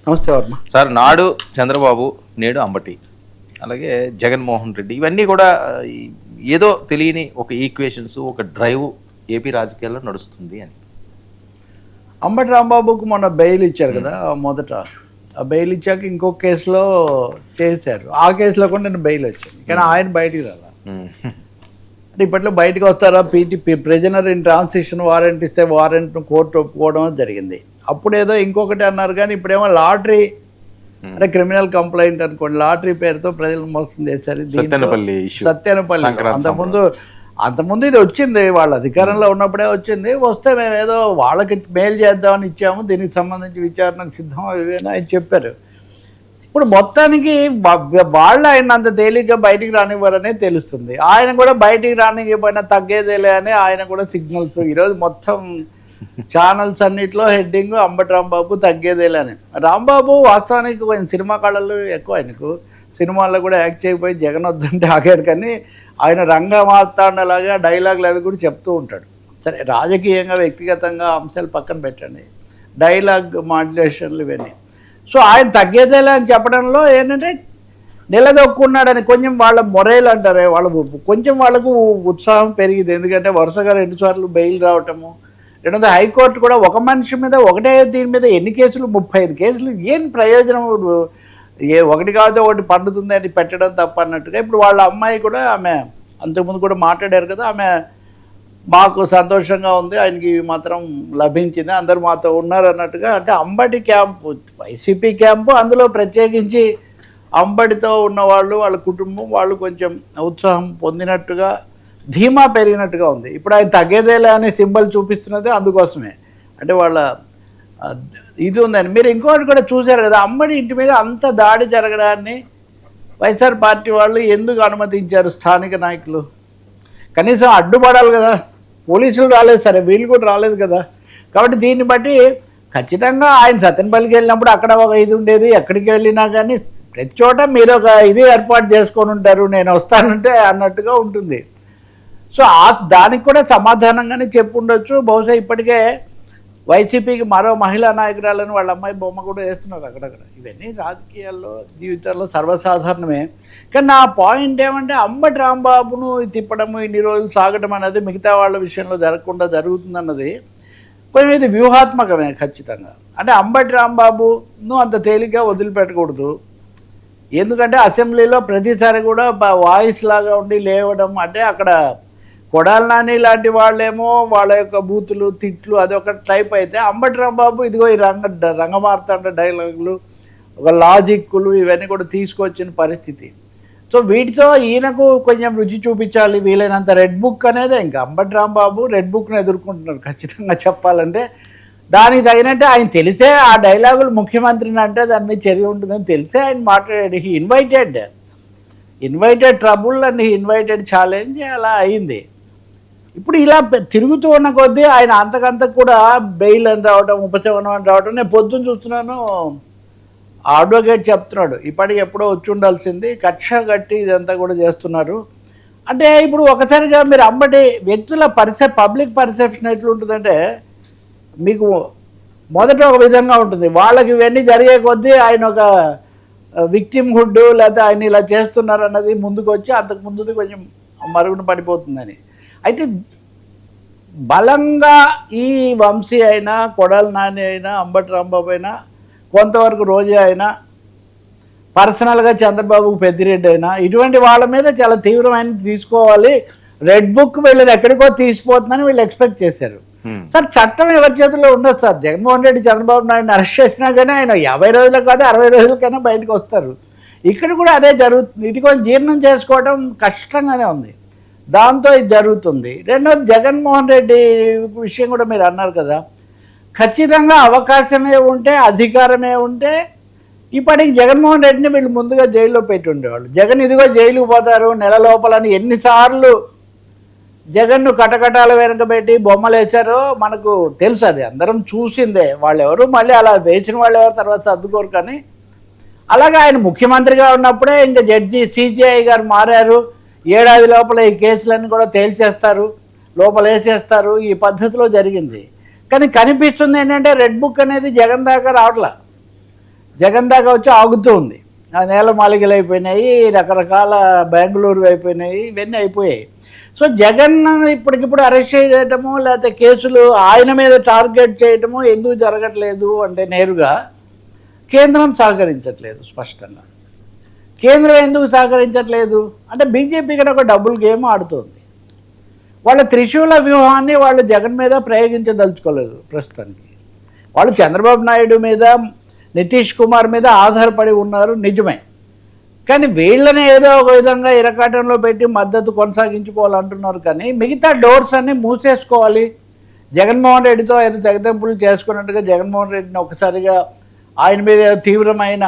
నమస్తే వర్మ సార్. నాడు చంద్రబాబు, నేడు అంబటి, అలాగే జగన్మోహన్ రెడ్డి, ఇవన్నీ కూడా ఏదో తెలియని ఒక ఈక్వేషన్స్, ఒక డ్రైవ్ ఏపీ రాజకీయాల్లో నడుస్తుంది అని. అంబటి రాంబాబుకు మొన్న బెయిల్ ఇచ్చారు కదా మొదట. ఆ బెయిల్ ఇచ్చాక ఇంకొక కేసులో చేశారు. ఆ కేసులో కూడా నేను బెయిల్ వచ్చాను, కానీ ఆయన బయటికి రాలా. అంటే ఇప్పట్లో బయటకు వస్తారా? ప్రిజనర్ ఇన్ ట్రాన్సిషన్ వారెంట్ ఇస్తే వారెంట్ను కోర్టు ఒప్పుకోవడం జరిగింది. అప్పుడేదో ఇంకొకటి అన్నారు, కానీ ఇప్పుడేమో లాటరీ అంటే క్రిమినల్ కంప్లైంట్ అనుకోండి, లాటరీ పేరుతో ప్రజలను మోసం చేశారు. సత్యనపల్లి అంతకుముందు ఇది వచ్చింది, వాళ్ళ అధికారంలో ఉన్నప్పుడే వచ్చింది. వస్తే మేము ఏదో వాళ్ళకి మేలు చేద్దామని ఇచ్చాము, దీనికి సంబంధించి విచారణకు సిద్ధం ఇవేనా అని చెప్పారు. ఇప్పుడు మొత్తానికి వాళ్ళు ఆయన అంత తేలిగ్గా బయటికి రానివ్వరనే తెలుస్తుంది. ఆయన కూడా బయటికి రానివ్వకపోయినా తగ్గేదేలే అని ఆయన కూడా సిగ్నల్స్. ఈరోజు మొత్తం ఛానల్స్ అన్నిట్లో హెడ్డింగ్ అంబటి రాంబాబు తగ్గేదేలే అని. రాంబాబు వాస్తవానికి కొంచెం సినిమా కళలు ఎక్కువ, ఆయనకు సినిమాల్లో కూడా యాక్ట్ చేయకపోయి జగన్ వద్దంటే ఆగాడు, కానీ ఆయన రంగమార్తాండలాగా డైలాగులు అవి కూడా చెప్తూ ఉంటాడు. సరే, రాజకీయంగా వ్యక్తిగతంగా అంశాలు పక్కన పెట్టండి, డైలాగ్ మాడ్యులేషన్లు ఇవన్నీ. సో ఆయన తగ్గేదేలే అని చెప్పడంలో ఏంటంటే నిలదొక్కున్నాడని కొంచెం వాళ్ళ మొరైల్ అంటారే, కొంచెం వాళ్ళకు ఉత్సాహం పెరిగింది. ఎందుకంటే వరుసగా 2 సార్లు బెయిల్ రావటము, రెండోది హైకోర్టు కూడా ఒక మనిషి మీద ఒకటే దీని మీద ఎన్ని కేసులు, 35 కేసులు, ఏం ప్రయోజనం? ఒకటి కాకపోతే ఒకటి పండుతుంది అని పెట్టడం తప్ప అన్నట్టుగా. ఇప్పుడు వాళ్ళ అమ్మాయి కూడా, ఆమె అంతకుముందు కూడా మాట్లాడారు కదా, ఆమె మాకు సంతోషంగా ఉంది, ఆయనకి మాత్రం లభించింది, అందరూ మాతో ఉన్నారు అన్నట్టుగా. అంటే అంబటి క్యాంపు, వైసీపీ క్యాంపు, అందులో ప్రత్యేకించి అంబటితో ఉన్నవాళ్ళు, వాళ్ళ కుటుంబం వాళ్ళు కొంచెం ఉత్సాహం పొందినట్టుగా, ధీమా పెరిగినట్టుగా ఉంది. ఇప్పుడు ఆయన తగ్గేదేలే అనే సింబల్ చూపిస్తున్నది అందుకోసమే. అంటే వాళ్ళ ఇది ఉందని. మీరు ఇంకోటి కూడా చూశారు కదా, అంబటి ఇంటి మీద అంత దాడి జరగడాన్ని వైఎస్ఆర్ పార్టీ వాళ్ళు ఎందుకు అనుమతించారు? స్థానిక నాయకులు కనీసం అడ్డుపడాలి కదా, పోలీసులు రాలేదు, సరే వీళ్ళు కూడా రాలేదు కదా. కాబట్టి దీన్ని బట్టి ఖచ్చితంగా ఆయన సత్తెనపల్లికి వెళ్ళినప్పుడు అక్కడ ఒక ఇది ఉండేది, ఎక్కడికి వెళ్ళినా కానీ ప్రతి చోట మీరు ఒక ఇది ఏర్పాటు చేసుకొని ఉంటారు, నేను వస్తానంటే అన్నట్టుగా ఉంటుంది. సో దానికి కూడా సమాధానంగానే చెప్పుండొచ్చు. బహుశా ఇప్పటికే వైసీపీకి మరో మహిళా నాయకురాలను వాళ్ళ అమ్మాయి బొమ్మ కూడా వేస్తున్నారు అక్కడక్కడ. ఇవన్నీ రాజకీయాల్లో, జీవితాల్లో సర్వసాధారణమే. కానీ నా పాయింట్ ఏమంటే అంబటి రాంబాబును తిప్పడము, ఇన్ని రోజులు సాగడం అనేది మిగతా వాళ్ళ విషయంలో జరగకుండా జరుగుతుందన్నది కొంచెం ఇది వ్యూహాత్మకమే ఖచ్చితంగా. అంటే అంబటి రాంబాబును అంత తేలిగ్గా వదిలిపెట్టకూడదు. ఎందుకంటే అసెంబ్లీలో ప్రతిసారి కూడా వాయిస్ లాగా ఉండి లేవడం, అంటే అక్కడ కొడాలి నాని లాంటి వాళ్ళేమో వాళ్ళ యొక్క బూతులు, తిట్లు అదొక టైప్ అయితే, అంబటి రాంబాబు ఇదిగో ఈ రంగమార్తాండ డైలాగులు, ఒక లాజిక్కులు ఇవన్నీ కూడా తీసుకొచ్చిన పరిస్థితి. సో వీటితో ఈయనకు కొంచెం రుచి చూపించాలి వీలైనంత. రెడ్ బుక్ అనేది ఇంకా అంబటి రాంబాబు రెడ్ బుక్ను ఎదుర్కొంటున్నారు ఖచ్చితంగా చెప్పాలంటే. దానికి తగినట్టే ఆయన తెలిసే ఆ డైలాగులు ముఖ్యమంత్రిని అంటే దాని మీద చర్య ఉంటుందని తెలిసే ఆయన మాట్లాడాడు. He invited trouble and he invited challenge, అలా అయింది. ఇప్పుడు ఇలా తిరుగుతూ ఉన్న కొద్దీ ఆయన అంతకంతకు కూడా బెయిల్ అని రావడం, ఉపశమనం అని రావడం. నేను పొద్దున్న చూస్తున్నాను, అడ్వకేట్ చెప్తున్నాడు ఇప్పటికి ఎప్పుడో వచ్చి ఉండాల్సింది, కక్ష కట్టి ఇదంతా కూడా చేస్తున్నారు. అంటే ఇప్పుడు ఒకసారిగా మీరు అంబటి వ్యక్తుల పబ్లిక్ పర్సెప్షన్ ఎట్లుంటుందంటే, మీకు మొదట ఒక విధంగా ఉంటుంది, వాళ్ళకి ఇవన్నీ జరిగే కొద్దీ ఆయన ఒక విక్టిమ్హుడ్ లేకపోతే ఆయన ఇలా చేస్తున్నారు అన్నది ముందుకు వచ్చి అంతకు ముందుది కొంచెం మరుగున పడిపోతుందని. అయితే బలంగా ఈ వంశీ అయినా, కొడాలి నాని అయినా, అంబటి రాంబాబు అయినా, కొంతవరకు రోజా అయినా, పర్సనల్గా చంద్రబాబుకు పెద్దిరెడ్డి అయినా, ఇటువంటి వాళ్ళ మీద చాలా తీవ్రమైన తీసుకోవాలి. రెడ్ బుక్ వీళ్ళని ఎక్కడికో తీసిపోతుందని వీళ్ళు ఎక్స్పెక్ట్ చేశారు. సార్, చట్టం ఎవరి చేతుల్లో ఉండదు సార్. జగన్మోహన్ రెడ్డి చంద్రబాబు నాయుడిని అరెస్ట్ చేసినా కానీ ఆయన 50 రోజులకు కాదు 60 రోజులకైనా బయటకు వస్తారు. ఇక్కడ కూడా అదే జరుగుతుంది. ఇది కొంచెం జీర్ణం చేసుకోవడం కష్టంగానే ఉంది, దాంతో ఇది జరుగుతుంది. రెండోది జగన్మోహన్ రెడ్డి విషయం కూడా మీరు అన్నారు కదా, ఖచ్చితంగా అవకాశమే ఉంటే, అధికారమే ఉంటే ఇప్పటికి జగన్మోహన్ రెడ్డిని వీళ్ళు ముందుగా జైల్లో పెట్టి ఉండేవాళ్ళు. జగన్ ఇదిగో జైలుకు పోతారు నెల లోపలని ఎన్నిసార్లు జగన్ను కటకటాల వెనకబెట్టి బొమ్మలు వేశారో మనకు తెలుసు, అది అందరం చూసిందే. వాళ్ళు ఎవరు మళ్ళీ అలా వేసిన వాళ్ళు ఎవరు తర్వాత సర్దుకోరు. కానీ అలాగే ఆయన ముఖ్యమంత్రిగా ఉన్నప్పుడే ఇంకా జడ్జి సిజిఐ గారు మారారు, ఏడాది లోపల ఈ కేసులన్నీ కూడా తేల్చేస్తారు, లోపల వేసేస్తారు, ఈ పద్ధతిలో జరిగింది. కానీ కనిపిస్తుంది ఏంటంటే రెడ్ బుక్ అనేది జగన్ దాకా రావట్లా. జగన్ దాకా వచ్చి ఆగుతూ ఉంది. ఆ నేల మాలికలు అయిపోయినాయి, రకరకాల బెంగళూరు అయిపోయినాయి, ఇవన్నీ అయిపోయాయి. సో జగన్ ఇప్పటికిప్పుడు అరెస్ట్ చేయటము లేకపోతే కేసులు ఆయన మీద టార్గెట్ చేయటము ఎందుకు జరగట్లేదు అంటే నేరుగా కేంద్రం సహకరించట్లేదు. స్పష్టంగా కేంద్రం ఎందుకు సహకరించట్లేదు అంటే బీజేపీ కూడా ఒక డబుల్ గేమ్ ఆడుతుంది. వాళ్ళ త్రిశూల వ్యూహాన్ని వాళ్ళు జగన్ మీద ప్రయోగించదలుచుకోలేదు ప్రస్తుతానికి. వాళ్ళు చంద్రబాబు నాయుడు మీద, నితీష్ కుమార్ మీద ఆధారపడి ఉన్నారు నిజమే. కానీ వీళ్ళని ఏదో ఒక విధంగా ఇరకాటంలో పెట్టి మద్దతు కొనసాగించుకోవాలంటున్నారు. కానీ మిగతా డోర్స్ అన్నీ మూసేసుకోవాలి. జగన్మోహన్ రెడ్డితో ఏదో తెగతెంపులు చేసుకున్నట్టుగా జగన్మోహన్ రెడ్డిని ఒకసారిగా ఆయన మీద తీవ్రమైన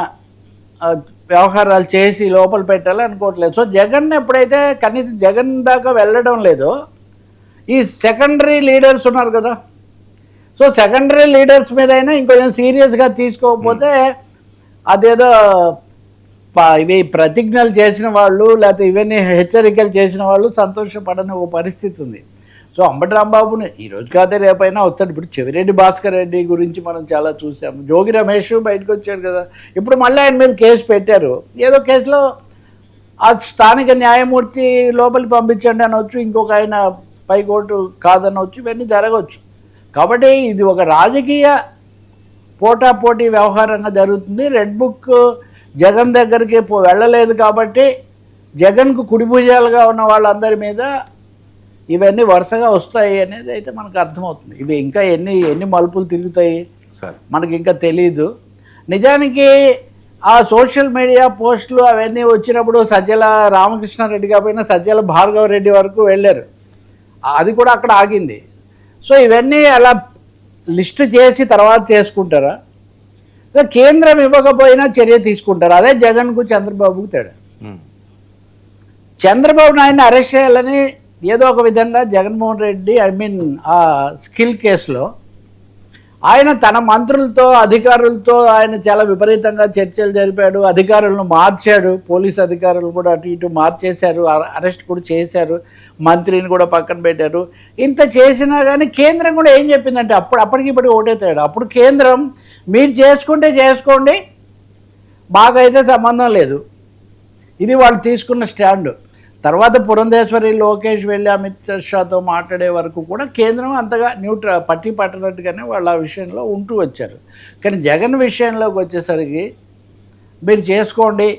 వ్యవహారాలు చేసి లోపల పెట్టాలి అనుకోవట్లేదు. సో జగన్ ఎప్పుడైతే కనీసం జగన్ దాకా వెళ్ళడం లేదో ఈ సెకండరీ లీడర్స్ ఉన్నారు కదా, సో సెకండరీ లీడర్స్ మీద అయినా ఇంకొంచెం సీరియస్గా తీసుకోకపోతే అదేదో ఇవి ప్రతిజ్ఞలు చేసిన వాళ్ళు లేకపోతే ఇవన్నీ హెచ్చరికలు చేసిన వాళ్ళు సంతోషపడని ఒక పరిస్థితి ఉంది. సో అంబటి రాంబాబుని ఈరోజు కాదే రేపైనా వస్తాడు. ఇప్పుడు చెవిరెడ్డి భాస్కర్ రెడ్డి గురించి మనం చాలా చూసాము. జోగి రమేష్ బయటకు వచ్చాడు కదా, ఇప్పుడు మళ్ళీ ఆయన మీద కేసు పెట్టారు. ఏదో కేసులో ఆ స్థానిక న్యాయమూర్తి లోపలికి పంపించండి అనవచ్చు, ఇంకొక ఆయన పైకోర్టు కాదనవచ్చు, ఇవన్నీ జరగవచ్చు. కాబట్టి ఇది ఒక రాజకీయ పోటాపోటీ వ్యవహారంగా జరుగుతుంది. రెడ్ బుక్ జగన్ దగ్గరికి వెళ్ళలేదు కాబట్టి జగన్కు కుడిభుజాలుగా ఉన్న వాళ్ళందరి మీద ఇవన్నీ వరుసగా వస్తాయి అనేది అయితే మనకు అర్థమవుతుంది. ఇవి ఇంకా ఎన్ని మలుపులు తిరుగుతాయి మనకి ఇంకా తెలియదు. నిజానికి ఆ సోషల్ మీడియా పోస్టులు అవన్నీ వచ్చినప్పుడు సజ్జల రామకృష్ణారెడ్డి కాకపోయినా సజ్జల భార్గవ రెడ్డి వరకు వెళ్ళారు, అది కూడా అక్కడ ఆగింది. సో ఇవన్నీ అలా లిస్టు చేసి తర్వాత చేసుకుంటారా, కేంద్రం ఇవ్వకపోయినా చర్య తీసుకుంటారు? అదే జగన్కు చంద్రబాబుకు తేడా. చంద్రబాబు నాయుడిని అరెస్ట్ చేయాలని ఏదో ఒక విధంగా జగన్మోహన్ రెడ్డి ఆ స్కిల్ కేసులో ఆయన తన మంత్రులతో అధికారులతో ఆయన చాలా విపరీతంగా చర్చలు జరిపాడు, అధికారులను మార్చాడు, పోలీసు అధికారులు కూడా అటు ఇటు మార్చేశారు, అరెస్ట్ కూడా చేశారు, మంత్రిని కూడా పక్కన పెట్టారు. ఇంత చేసినా కానీ కేంద్రం కూడా ఏం చెప్పిందంటే అప్పటికి ఇప్పటికి ఒకటే తేడా. అప్పుడు కేంద్రం మీరు చేసుకుంటే చేసుకోండి, మాకైతే సంబంధం లేదు, ఇది వాళ్ళు తీసుకున్న స్టాండు. తర్వాత పురంధేశ్వరి లోకేష్ వెళ్ళి అమిత్ షాతో మాట్లాడే వరకు కూడా కేంద్రం అంతగా పట్టి పట్టనట్టుగానే వాళ్ళు ఆ విషయంలో ఉంటూ వచ్చారు. కానీ జగన్ విషయంలోకి వచ్చేసరికి మీరు చేసుకోండి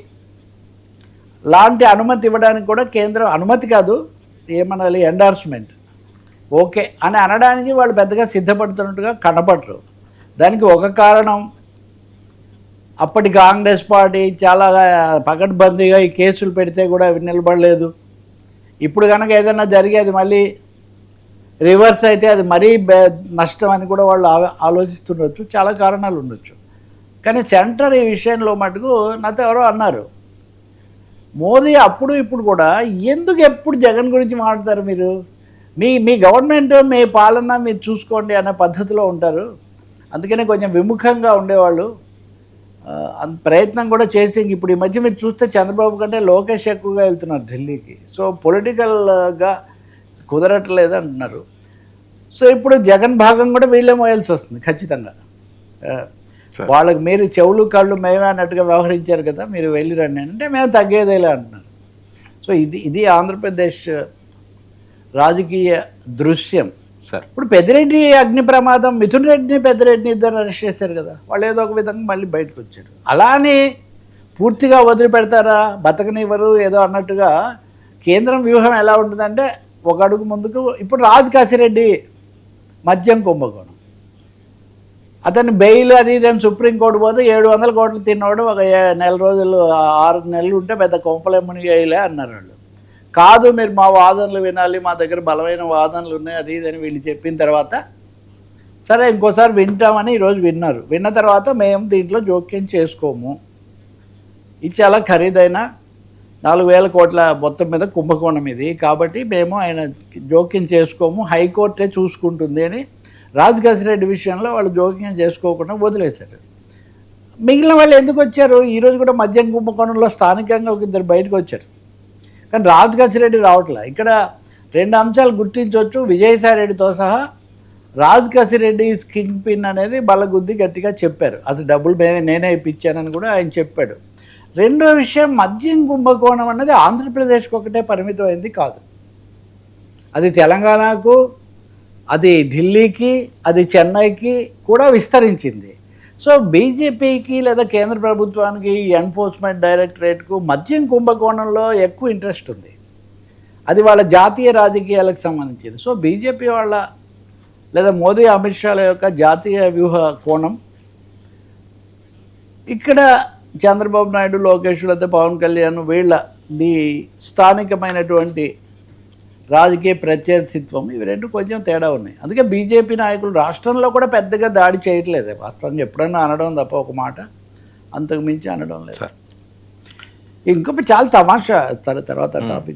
లాంటి అనుమతి ఇవ్వడానికి కూడా కేంద్రం, అనుమతి కాదు ఏమనాలి, ఎండార్స్మెంట్ ఓకే అని అనడానికి వాళ్ళు పెద్దగా సిద్ధపడుతున్నట్టుగా కనపడరు. దానికి ఒక కారణం అప్పటి కాంగ్రెస్ పార్టీ చాలా పకడ్బందీగా ఈ కేసులు పెడితే కూడా అవి నిలబడలేదు. ఇప్పుడు కనుక ఏదైనా జరిగేది మళ్ళీ రివర్స్ అయితే అది మరీ నష్టం అని కూడా వాళ్ళు ఆలోచిస్తుండొచ్చు, చాలా కారణాలు ఉండొచ్చు. కానీ సెంటర్ ఈ విషయంలో మటుకు నాతో ఎవరో అన్నారు, మోదీ అప్పుడు ఇప్పుడు కూడా ఎందుకు ఎప్పుడు జగన్ గురించి మాట్లాడతారు, మీరు మీ గవర్నమెంట్ మీ పాలన మీరు చూసుకోండి అనే పద్ధతిలో ఉంటారు, అందుకనే కొంచెం విముఖంగా ఉండేవాళ్ళు. ప్రయత్నం కూడా చేసి ఇప్పుడు ఈ మధ్య మీరు చూస్తే చంద్రబాబు కంటే లోకేష్ ఎక్కువగా వెళ్తున్నారు ఢిల్లీకి. సో పొలిటికల్గా కుదరట్లేదు అంటున్నారు. సో ఇప్పుడు జగన్ భాగం కూడా వీళ్ళే మోయాల్సి వస్తుంది ఖచ్చితంగా. వాళ్ళకి మీరు చెవులు కళ్ళు మేమే అన్నట్టుగా వ్యవహరించారు కదా, మీరు వెళ్ళి రండి అంటే మేము తగ్గేదేలే అంటున్నారు. సో ఇది ఆంధ్రప్రదేశ్ రాజకీయ దృశ్యం. సార్ ఇప్పుడు పెద్దిరెడ్డి అగ్ని ప్రమాదం, మిథున్ రెడ్డిని పెద్దిరెడ్డిని ఇద్దరు అరెస్ట్ చేశారు కదా, వాళ్ళు ఏదో ఒక విధంగా మళ్ళీ బయటకు వచ్చారు. అలానే పూర్తిగా వదిలిపెడతారా, బతకనివ్వరు ఏదో అన్నట్టుగా కేంద్రం వ్యూహం ఎలా ఉంటుందంటే ఒక అడుగు ముందుకు. ఇప్పుడు రాజకాశిరెడ్డి మద్యం కుంభకోణం, అతన్ని బెయిల్ అది ఇదని సుప్రీంకోర్టు పోతే 700 కోట్లు తిన్నవాడు ఒక నెల రోజులు 6 నెలలు ఉంటే పెద్ద కొంపలేమని వేయలే అన్నారు వాళ్ళు. కాదు మీరు మా వాదనలు వినాలి, మా దగ్గర బలమైన వాదనలు ఉన్నాయి అది ఇదని వీళ్ళు చెప్పిన తర్వాత సరే ఇంకోసారి వింటామని ఈరోజు విన్నారు. విన్న తర్వాత మేము దీంట్లో జోక్యం చేసుకోము, ఇది చాలా ఖరీదైన 4,000 కోట్ల మొత్తం మీద కుంభకోణం ఇది, కాబట్టి మేము ఆయన జోక్యం చేసుకోము, హైకోర్టే చూసుకుంటుంది అని రాజకాశిరెడ్డి విషయంలో వాళ్ళు జోక్యం చేసుకోకుండా వదిలేశారు. మిగిలిన వాళ్ళు ఎందుకు వచ్చారు? ఈరోజు కూడా మద్యం కుంభకోణంలో స్థానికంగా ఒక ఇద్దరు బయటకు వచ్చారు, కానీ రాజకాశిరెడ్డి రావట్లే. ఇక్కడ 2 అంశాలు గుర్తించవచ్చు, విజయసాయిరెడ్డితో సహా రాజ్ కసిరెడ్డి కింగ్ పిన్ అనేది బలగుద్ది గట్టిగా చెప్పారు. అది డబ్బులు నేనే ఇప్పించానని కూడా ఆయన చెప్పాడు. రెండో విషయం, మద్యం కుంభకోణం అన్నది ఆంధ్రప్రదేశ్కి ఒకటే పరిమితమైంది కాదు. అది తెలంగాణకు, అది ఢిల్లీకి, అది చెన్నైకి కూడా విస్తరించింది. సో బీజేపీకి లేదా కేంద్ర ప్రభుత్వానికి, ఎన్ఫోర్స్మెంట్ డైరెక్టరేట్కు మద్యం కుంభకోణంలో ఎక్కువ ఇంట్రెస్ట్ ఉంది. అది వాళ్ళ జాతీయ రాజకీయాలకు సంబంధించింది. సో బీజేపీ వాళ్ళ లేదా మోదీ అమిత్ షాల యొక్క జాతీయ వ్యూహ కోణం ఇక్కడ చంద్రబాబు నాయుడు, లోకేష్, లేదా పవన్ కళ్యాణ్ వీళ్ళది స్థానికమైనటువంటి రాజకీయ ప్రత్యర్థిత్వం, ఇవి రెండు కొంచెం తేడా ఉన్నాయి. అందుకే బీజేపీ నాయకులు రాష్ట్రంలో కూడా పెద్దగా దాడి చేయట్లేదు. వాస్తవంగా ఎప్పుడైనా అనడం తప్ప ఒక మాట, అంతకు మించి అనడం లేదు. ఇంకొక చాలా తమాషా తర్వాత టాపిక్